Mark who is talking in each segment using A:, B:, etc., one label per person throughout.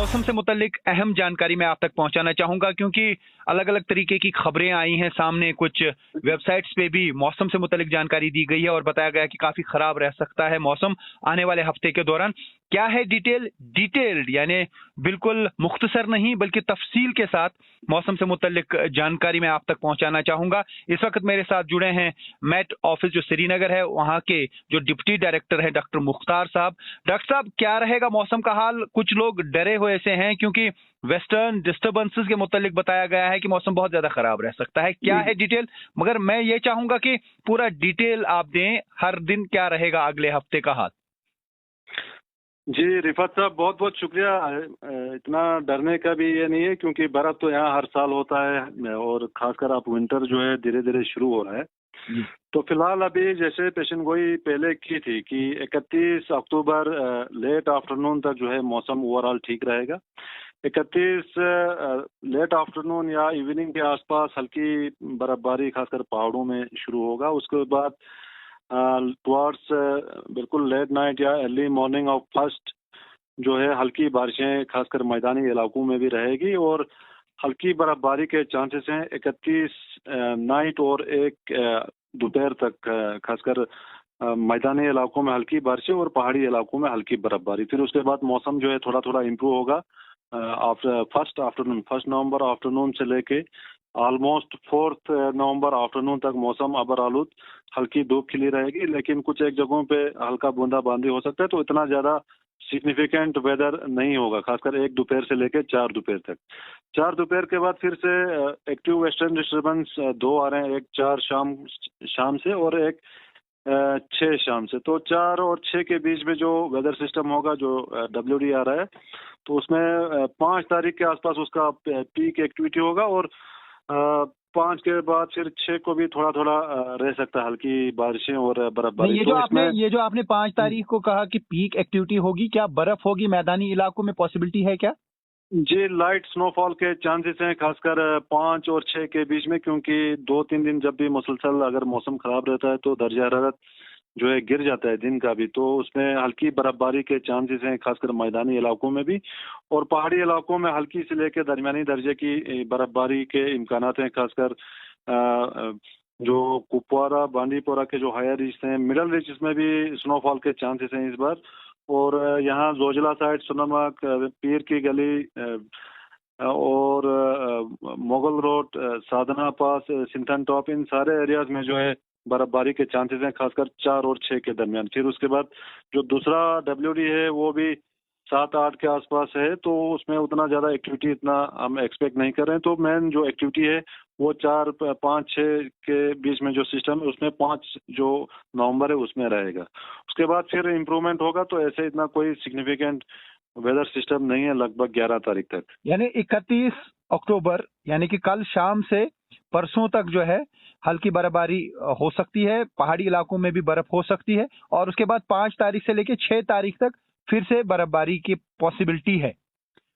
A: मौसम से मुतल्लिक अहम जानकारी मैं आप तक पहुंचाना चाहूंगा, क्योंकि अलग अलग तरीके की खबरें आई हैं सामने। कुछ वेबसाइट्स पे भी मौसम से मुतल्लिक जानकारी दी गई है और बताया गया कि काफी खराब रह सकता है मौसम आने वाले हफ्ते के दौरान। क्या है डिटेल्ड यानी बिल्कुल मुख्तसर नहीं बल्कि तफसील के साथ मौसम से मुतल्लिक जानकारी मैं आप तक पहुंचाना चाहूंगा। इस वक्त मेरे साथ जुड़े हैं मेट ऑफिस जो श्रीनगर है, वहां के जो डिप्टी डायरेक्टर हैं डॉक्टर मुख्तार साहब। डॉक्टर साहब, क्या रहेगा मौसम का हाल? कुछ लोग डरे हुए से हैं क्योंकि वेस्टर्न डिस्टर्बेंसेस के मुतालिक बताया गया है कि मौसम बहुत ज्यादा खराब रह सकता है। क्या है डिटेल? मगर मैं ये चाहूंगा कि पूरा डिटेल आप दें, हर दिन क्या रहेगा अगले हफ्ते का हाल।
B: जी रिफात साहब, बहुत बहुत शुक्रिया। इतना डरने का भी ये नहीं है क्योंकि बर्फ तो यहाँ हर साल होता है और खासकर अब विंटर जो है धीरे धीरे शुरू हो रहा है। तो फिलहाल अभी जैसे पेशन गोई पहले की थी कि 31 अक्टूबर लेट आफ्टरनून तक जो है मौसम ओवरऑल ठीक रहेगा। 31 लेट आफ्टरनून या इवनिंग के आसपास हल्की बर्फबारी खासकर पहाड़ों में शुरू होगा। उसके बाद टुवर्ड्स बिल्कुल लेट नाइट या अर्ली मॉर्निंग ऑफ फर्स्ट जो है हल्की बारिशें खासकर मैदानी इलाकों में भी रहेगी और हल्की बर्फबारी के चांसेस हैं 31 नाइट और 1 दोपहर तक, खासकर मैदानी इलाकों में हल्की बारिशें और पहाड़ी इलाकों में हल्की बर्फबारी। फिर उसके बाद मौसम जो है थोड़ा थोड़ा इम्प्रूव होगा फर्स्ट नवंबर आफ्टरनून से लेके ऑलमोस्ट 4 नवंबर आफ्टरनून तक मौसम अबर आलूद, हल्की धूप खिली रहेगी, लेकिन कुछ एक जगहों पे हल्का बूंदाबांदी हो सकता है। तो इतना ज्यादा सिग्निफिकेंट वेदर नहीं होगा, खासकर 1 दोपहर से लेकर 4 दोपहर तक। 4 दोपहर के बाद फिर से एक्टिव वेस्टर्न डिस्टर्बेंस 2 आ रहे हैं, एक 4 शाम से और एक 6 शाम से। तो 4 और 6 के बीच में जो वेदर सिस्टम होगा, जो WD आ रहा है, तो उसमें 5 तारीख के आसपास उसका पीक एक्टिविटी होगा और 5 के बाद फिर 6 को भी थोड़ा थोड़ा रह सकता है हल्की बारिशें और बर्फबारी।
A: ये जो आपने 5 तारीख को कहा कि पीक एक्टिविटी होगी, क्या बर्फ होगी मैदानी इलाकों में? पॉसिबिलिटी है क्या?
B: जी, लाइट स्नोफॉल के चांसेस हैं खासकर 5 और 6 के बीच में, क्योंकि 2-3 दिन जब भी मुसलसल अगर मौसम खराब रहता है तो दर्जा हरारत जो है गिर जाता है दिन का भी, तो उसमें हल्की बर्फबारी के चांसेस हैं खासकर मैदानी इलाकों में भी। और पहाड़ी इलाकों में हल्की से लेकर दरमियानी दर्जे की बर्फबारी के इम्कानात हैं, खासकर जो कुपवारा बांडीपोरा के जो हायर रीच हैं, मिडल रीचेस में भी स्नोफॉल के चांसेस हैं इस बार। और यहाँ जोजिला साइड, सुनमक, पीर की गली और मुगल रोड, साधना पास, सिंथन टॉप, इन सारे एरियाज में जो है बर्फबारी के चांसेस हैं खासकर 4 और 6 के दरमियान। फिर उसके बाद जो दूसरा WD है वो भी 7-8 के आसपास है, तो उसमें उतना ज्यादा एक्टिविटी इतना हम एक्सपेक्ट नहीं कर रहे हैं। तो मेन जो एक्टिविटी है वो 4, 5, 6 के बीच में जो सिस्टम है उसमें 5 जो नवंबर है उसमें रहेगा। उसके बाद फिर इम्प्रूवमेंट होगा। तो ऐसे इतना कोई सिग्निफिकेंट वेदर सिस्टम नहीं है लगभग 11 तारीख तक।
A: यानी 31 अक्टूबर यानी कि कल शाम से परसों तक जो है हल्की बर्फबारी हो सकती है, पहाड़ी इलाकों में भी बर्फ हो सकती है, और उसके बाद 5 तारीख से लेकर 6 तारीख तक फिर से बर्फबारी की पॉसिबिलिटी है।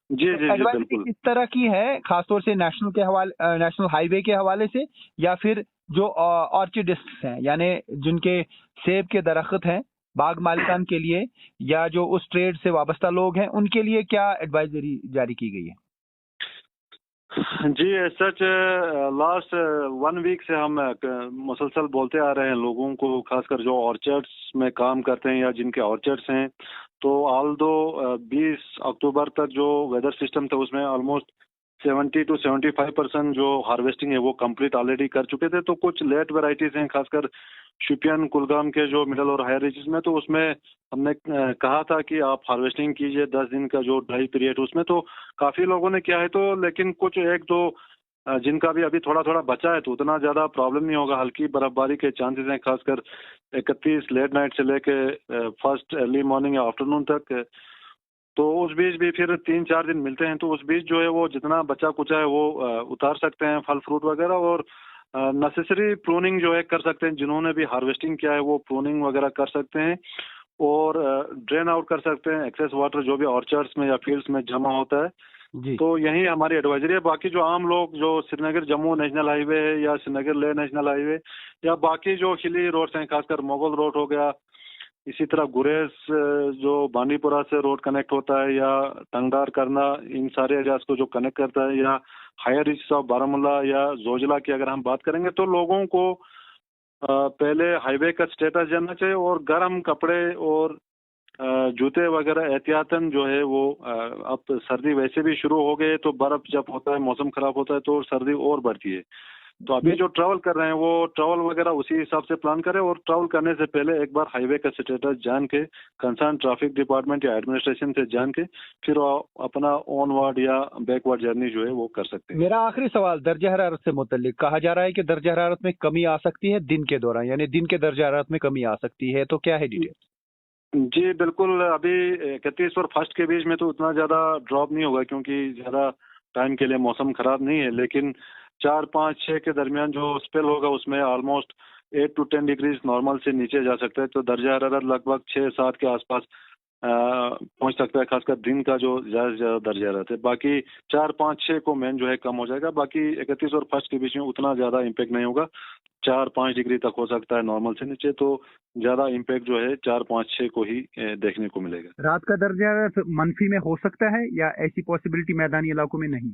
B: जी जी जी बिल्कुल।
A: इस तरह की है खासतौर से नेशनल हाईवे के हवाले से, या फिर जो ऑर्चिडिस्ट्स हैं यानी जिनके सेब के दरख्त हैं बाग मालिकान के लिए, या जो उस ट्रेड से वाबस्ता लोग हैं, उनके लिए क्या एडवाइजरी जारी की गई है?
B: जी, सच लास्ट 1 वीक से हम मुसलसल बोलते आ रहे हैं लोगों को, खासकर जो ऑर्चर्ड्स में काम करते हैं या जिनके ऑर्चर्ड्स हैं। तो ऑल दो 20 अक्टूबर तक जो वेदर सिस्टम था उसमें ऑलमोस्ट 70 to 75% जो हार्वेस्टिंग है वो कंप्लीट ऑलरेडी कर चुके थे। तो कुछ लेट वेराइटीज हैं खासकर शुपियन कुलगाम के जो मिडल और हायर रीचेस में, तो उसमें हमने कहा था कि आप हार्वेस्टिंग कीजिए 10 दिन का जो ड्राई पीरियड उसमें। तो काफी लोगों ने किया है, तो लेकिन कुछ 1-2 जिनका भी अभी थोड़ा थोड़ा बचा है तो उतना ज्यादा प्रॉब्लम नहीं होगा। हल्की बर्फबारी के चांसेस हैं खासकर 31 लेट नाइट से लेके फर्स्ट अर्ली मॉर्निंग या आफ्टरनून तक। तो उस बीच भी फिर 3-4 दिन मिलते हैं, तो उस बीच जो है वो जितना बचा कुचा है वो उतार सकते हैं फल फ्रूट वगैरह, और नेसेसरी प्रूनिंग जो है कर सकते हैं। जिन्होंने भी हार्वेस्टिंग किया है वो प्रूनिंग वगैरह कर सकते हैं और ड्रेन आउट कर सकते हैं एक्सेस वाटर जो भी ऑर्चर्ड्स में या फील्ड्स में जमा होता है जी। तो यही हमारी एडवाइजरी है। बाकी जो आम लोग जो श्रीनगर जम्मू नेशनल हाईवे है या श्रीनगर लेह नेशनल हाईवे या बाकी जो हिली रोड्स हैं, खासकर मुगल रोड हो गया इसी तरह गुरेज जो बांडीपुरा से रोड कनेक्ट होता है, या टंगडार करना, इन सारे एरियाज को जो कनेक्ट करता है, या हायर रीच ऑफ बारामूला या जोजिला की अगर हम बात करेंगे, तो लोगों को पहले हाईवे का स्टेटस जानना चाहिए और गर्म कपड़े और जूते वगैरह एहतियातन जो है वो अब सर्दी वैसे भी शुरू हो गए, तो बर्फ जब होता है, मौसम खराब होता है, तो सर्दी और बढ़ती है। तो अभी जो ट्रैवल कर रहे हैं वो ट्रैवल वगैरह उसी हिसाब से प्लान करें, और ट्रैवल करने से पहले एक बार हाईवे का स्टेटस जान के, कंसर्न ट्रैफिक डिपार्टमेंट या एडमिनिस्ट्रेशन से जान के, फिर अपना ऑनवर्ड या बैकवर्ड जर्नी जो है वो कर सकते हैं।
A: मेरा आखिरी सवाल दर्जा हरारत से मुतल्लिक, कहा जा रहा है कि दर्जा हरारत में कमी आ सकती है दिन के दौरान, यानी दिन के दर्जा हरारत में कमी आ सकती है, तो क्या है डिटेल?
B: जी बिल्कुल, अभी 31 और 1 के बीच में तो उतना ज्यादा ड्रॉप नहीं होगा, क्योंकि ज्यादा टाइम के लिए मौसम खराब नहीं है, लेकिन 4, 5, 6 के दरमियान जो स्पेल होगा उसमें ऑलमोस्ट 8 to 10 डिग्रीज नॉर्मल से नीचे जा सकता है। तो दर्जा हरारत लगभग 6-7 के आसपास पहुंच सकता है, खासकर दिन का जो ज्यादा दर्जा रहता है। बाकी 4, 5, 6 को मेन जो है कम हो जाएगा। बाकी 31 और 1 के बीच में उतना ज्यादा इम्पैक्ट नहीं होगा, 4-5 डिग्री तक हो सकता है नॉर्मल से नीचे, तो ज्यादा इम्पैक्ट जो है 4, 5, 6 को ही देखने को मिलेगा।
A: रात का दर्जा मनफी में हो सकता है या ऐसी पॉसिबिलिटी मैदानी इलाकों में नहीं?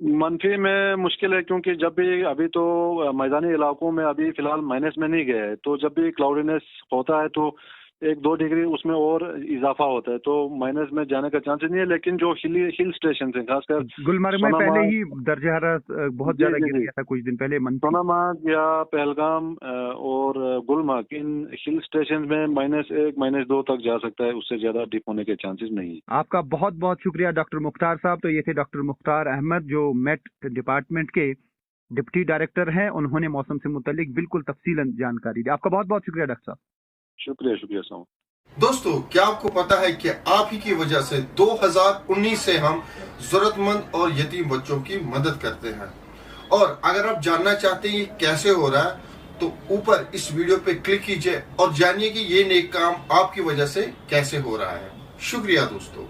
B: मनफी में मुश्किल है, क्योंकि जब भी अभी तो मैदानी इलाकों में अभी फिलहाल माइनस में नहीं गया है, तो जब भी क्लाउडीनेस होता है तो 1-2 डिग्री उसमें और इजाफा होता है, तो माइनस में जाने का चांसेस नहीं है। लेकिन जो हिल स्टेशन है, खासकर
A: गुलमर्ग में पहले ही दर्जा हरारत बहुत ज्यादा गिर गया था कुछ दिन पहले,
B: सोनामार्ग या पहलगाम और गुलमर्ग, इन हिल स्टेशन में -1, -2 तक जा सकता है, उससे ज्यादा डिप होने के चांसेस नहीं है।
A: आपका बहुत बहुत शुक्रिया डॉक्टर मुख्तार साहब। तो ये थे डॉक्टर मुख्तार अहमद, जो मेट डिपार्टमेंट के डिप्टी डायरेक्टर हैं। उन्होंने मौसम से मुतालिक बिल्कुल तफसीलन जानकारी दी। आपका बहुत बहुत शुक्रिया डॉक्टर साहब।
B: शुक्रिया साहब।
C: दोस्तों, क्या आपको पता है कि आप ही की वजह से 2019 से हम जरूरतमंद और यतीम बच्चों की मदद करते हैं, और अगर आप जानना चाहते हैं ये कैसे हो रहा है तो ऊपर इस वीडियो पे क्लिक कीजिए और जानिए कि ये नेक काम आपकी वजह से कैसे हो रहा है। शुक्रिया दोस्तों।